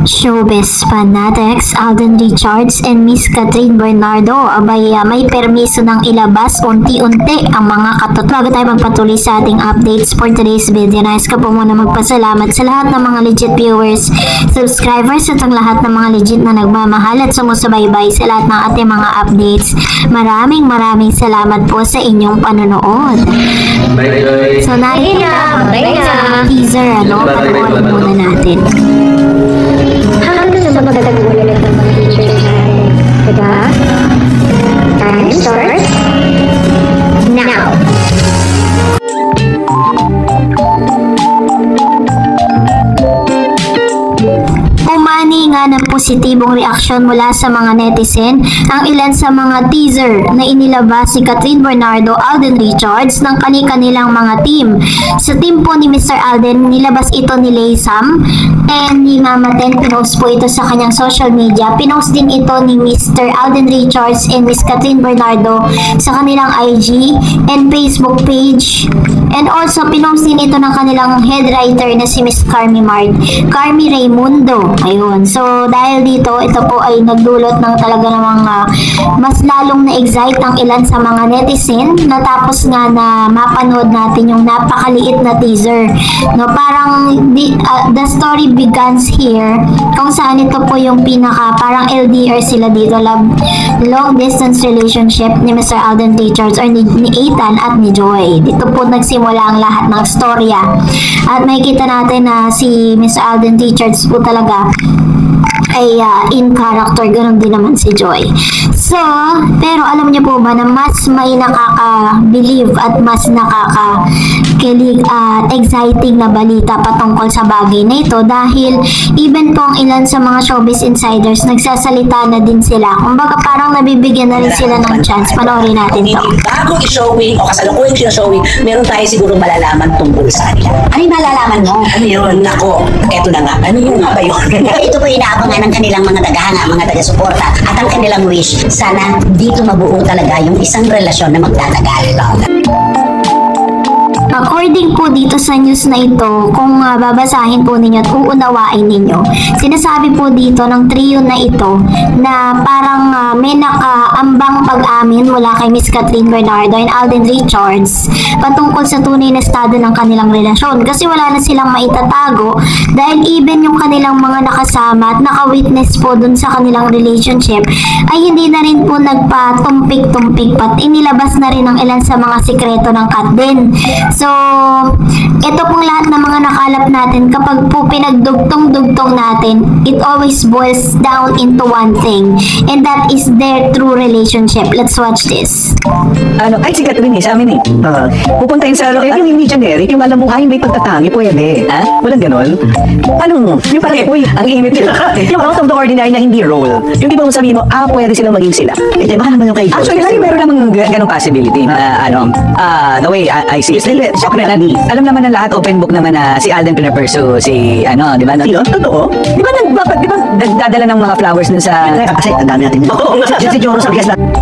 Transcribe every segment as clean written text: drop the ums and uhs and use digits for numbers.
Showbiz fanatics Alden Richards and Miss Catherine Bernardo abay may permiso ng ilabas unti-unti ang mga katot. Bago tayo magpatuloy sa ating updates for today's video, nais ko po muna magpasalamat sa lahat ng mga legit viewers, subscribers at ang lahat ng mga legit na nagmamahal at sumusubaybay sa lahat ng ating mga updates. Maraming salamat po sa inyong panonood. So nakita teaser panoorin muna natin. Ano naman magdadagulan ng mga features natin? Diba? Time starts now! Umani nga ng positibong reaksyon mula sa mga netizen ang ilan sa mga teaser na inilabas ni Catherine Bernardo, Alden Richards ng kani-kanilang mga team. Sa team po ni Mr. Alden, nilabas ito ni Lay Sam and ni Mama Ten. Pinost po ito sa kanyang social media. Pinost din ito ni Mr. Alden Richards and Miss Catherine Bernardo sa kanilang IG and Facebook page. And also, pinost din ito ng kanilang head writer na si Miss Carmi Raimundo. Ayun. So, dahil dito, ito po ay nagdulot ng talaga namang mas lalong na-excite ang ilan sa mga netizen natapos nga na mapanood natin yung napakaliit na teaser. No, parang the story begins here kung saan ito po yung parang LDR sila dito, long distance relationship ni Mr. Alden Richards or ni Ethan at ni Joy. Dito po nagsimula ang lahat ng storya. At makikita natin na si Mr. Alden Richards po talaga ay in character, ganun din naman si Joy. So, pero alam niyo po ba na mas may nakaka-believe at mas nakaka-kilig at exciting na balita patungkol sa bagay na ito dahil even po ang ilan sa mga showbiz insiders nagsasalita na din sila. Kumbaga parang nabibigyan na rin sila ng chance. Panoorin natin to. Bago i-showing o kasalukuyang sinashowing, meron tayo siguro malalaman tungkol sa kanila. Ano yung malalaman mo? Ano yun? Nako, eto na nga. Ano yun nga ba yun? Ito po inaabangan ng kanilang mga tagahanga, mga taga-suporta at ang kanilang wish. Sana dito mabuo talaga yung isang relasyon na magtatagal. According po dito sa news na ito, kung babasahin po ninyo at uunawain ninyo, sinasabi po dito ng trio na ito na parang may nakaambang pag-amin mula kay Miss Catherine Bernardo and Alden Richards patungkol sa tunay na estado ng kanilang relasyon kasi wala na silang maitatago dahil even yung kanilang mga nakasama at naka-witness po dun sa kanilang relationship ay hindi na rin po nagpatumpik-tumpik pat inilabas na rin ang ilan sa mga sikreto ng Kat din. So, ito pong lahat ng mga nakalap natin, kapag po pinagdugtong-dugtong natin, it always boils down into one thing, and that is their true relationship. Let's watch this. Ay si Catherine sa amin pupuntahin sa yung hindi generic, yung alam mo may pagtatangi, pwede. Walang ganon. Yung parang, ang init nila. Yung out of the ordinary na hindi role. Yung di ba mo sabihin mo, pwede silang maging sila. Baka naman yung kay actually, meron namang ganong possibility. The way I see it. Alam naman ng lahat, open book naman na si Alden pinapursue si di ba? Totoo? Di ba nagdadala ng mga flowers nun sa kasi ang dami natin. Si Joros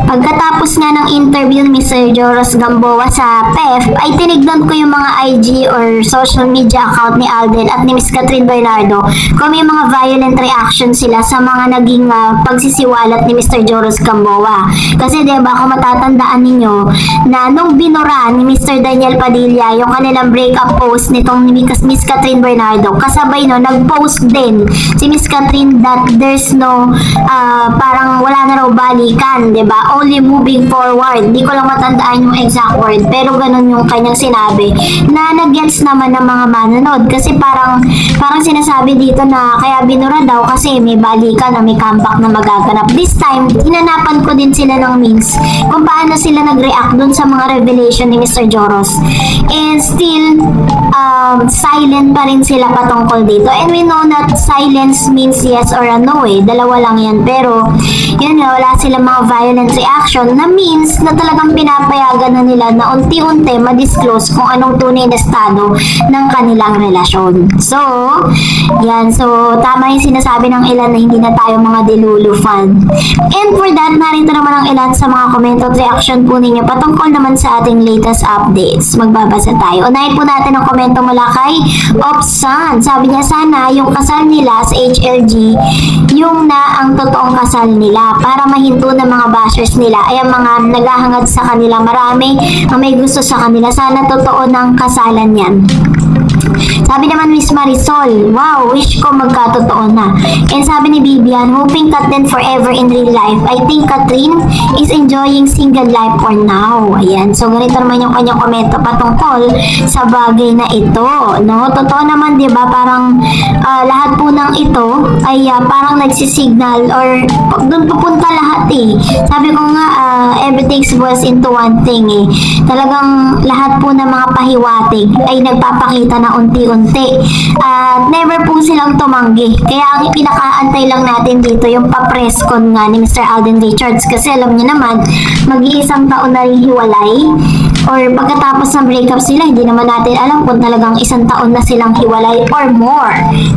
Pagkatapos nga ng interview ni Mr. Joros Gamboa sa PEF, ay tinignan ko yung mga IG or social media account ni Alden at ni Miss Catherine Bernardo kung may mga violent reaction sila sa mga naging pagsisiwalat ni Mr. Joros Gamboa. Kasi diba, kung matatandaan ninyo na nung binura ni Mr. Daniel Padilla yung kanilang breakup post nitong ni Miss Catherine Bernardo, kasabay no, nag-post din si Miss Catherine that there's no parang wala na raw balikan, diba? Only moving forward. Di ko lang matandaan yung exact word, pero ganun yung kanyang sinabi na nag-gets naman ng mga manonood kasi parang sinasabi dito na kaya binura daw kasi may balikan o may comeback na magaganap. This time, hinanapan ko din sila ng memes kung paano sila nag-react dun sa mga revelation ni Mr. Joros. And still, silent pa rin sila patungkol dito. And we know that silence means yes or no dalawa lang yan. Pero, yun nga, wala silang mga violent reaction na means na talagang pinapayagan na nila na unti-unti ma-disclose kung anong tunay na estado ng kanilang relasyon. So, yan. So, tama yung sinasabi ng ilan na hindi na tayo mga Delulu fan. And for that, narito naman ang ilan sa mga comment at reaction po ninyo patungkol naman sa ating latest updates. Magbabasa tayo. Unahin po natin ang komento mula kay of Sun. Sabi niya sana yung kasal nila sa HLG, yung na ang totoong kasal nila para mahinto ng mga bashers nila ay ang mga naghahangad sa kanila. Marami ang may gusto sa kanila. Sana totoo ng kasalan yan. Sabi naman Miss Marisol, wow, wish ko magkatotoo na. And sabi ni Bibian, hoping Katden forever in real life. I think Katrin is enjoying single life for now. Ayan, so ganito naman yung kanyang komento patungkol sa bagay na ito. No? Totoo naman, di ba, parang lahat po ng ito ay parang nagsisignal or doon pupunta lahat eh. Sabi ko nga, everything boils into one thing eh. Talagang lahat po ng mga pahiwatig ay nagpapakita na unti-unti. Never po silang tumanggi. Kaya ang pinakaantay lang natin dito yung pa-press con nga ni Mr. Alden Richards kasi alam niyo naman, mag-iisang taon na rin hiwalay or pagkatapos ng breakup sila, hindi naman natin alam kung talagang isang taon na silang hiwalay or more.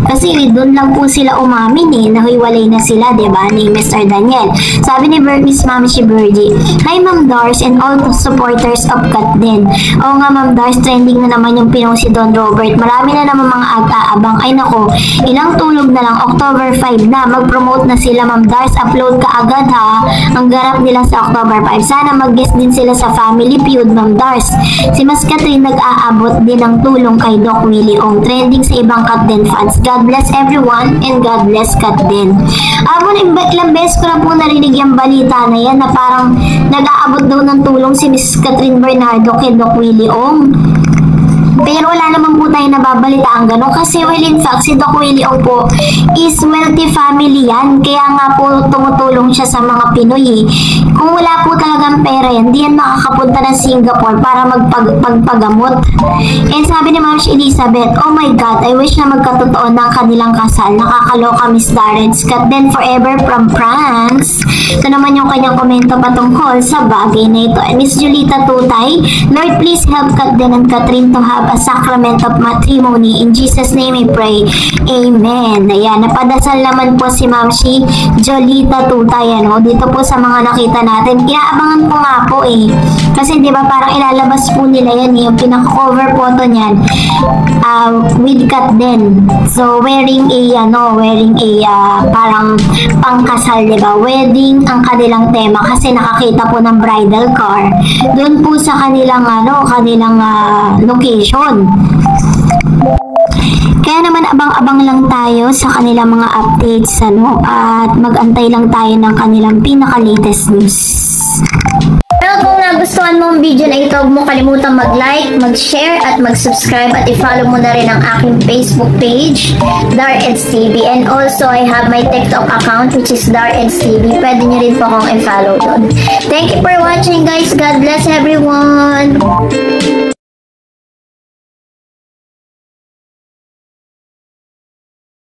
Kasi doon lang po sila umamin eh, nahiwalay na sila, diba, ni Mr. Daniel. Sabi ni Miss Mami Shiberji, hi Ma'am Dars and all the supporters of Katden. Oo nga Ma'am Dars, trending na naman yung pinost si Don Robert. Marami na naman mga ag-aabang. Ay nako, ilang tulog na lang, October 5 na. Mag-promote na sila Ma'am Dars. Upload ka agad ha. Ang ganap nila sa October 5. Sana mag-guest din sila sa Family Feud Ma'am Dars. Si Mas Katrin nag-aabot din ng tulong kay Doc Willie Ong. Trending sa ibang Katden fans. God bless everyone and God bless Katden. Ilang beses ko na po narinig yung balita na yan na parang nag-aabot daw ng tulong si Miss Katrin Bernardo kay Doc Willie Ong. Pero wala naman po tayo nababalitaan gano'n kasi well in fact si Doc Willie Ong po is wealthy family yan, kaya nga po tumutulong siya sa mga Pinoy eh. Kung wala po talagang pera yan, di yan makakapunta ng Singapore para magpagamot. And sabi ni Ma'am Elizabeth, oh my God, I wish na magkatotoo ng kanilang kasal. Nakakaloka Miss Darren Scott then forever from France. Ito naman yung kanyang komento patungkol sa bagay na ito. And Miss Julita Tutay, Lord please help Katden and Katrin to have a sacrament of matrimony. In Jesus' name I pray. Amen. Ayan, napadasal naman po si Ma'am si Jolita Tutay. Ano? Dito po sa mga nakita natin. Inaabangan ko nga po eh. Kasi di ba parang ilalabas po nila yan eh. Yung pinaka-cover photo niyan with Katden. So, wearing a parang pangkasal, di ba? Wedding ang kanilang tema kasi nakakita po ng bridal car. Doon po sa kanilang location. Kaya naman abang-abang lang tayo sa kanilang mga updates at mag-antay lang tayo ng kanilang pinaka-latest news. Pero kung nagustuhan mo ang video na ito, huwag mo kalimutang mag-like, mag-share at mag-subscribe at i-follow mo na rin ang aking Facebook page, Dareds TV. And also, I have my TikTok account which is Dareds TV. Pwede nyo rin po akong i-follow doon. Thank you for watching guys. God bless everyone!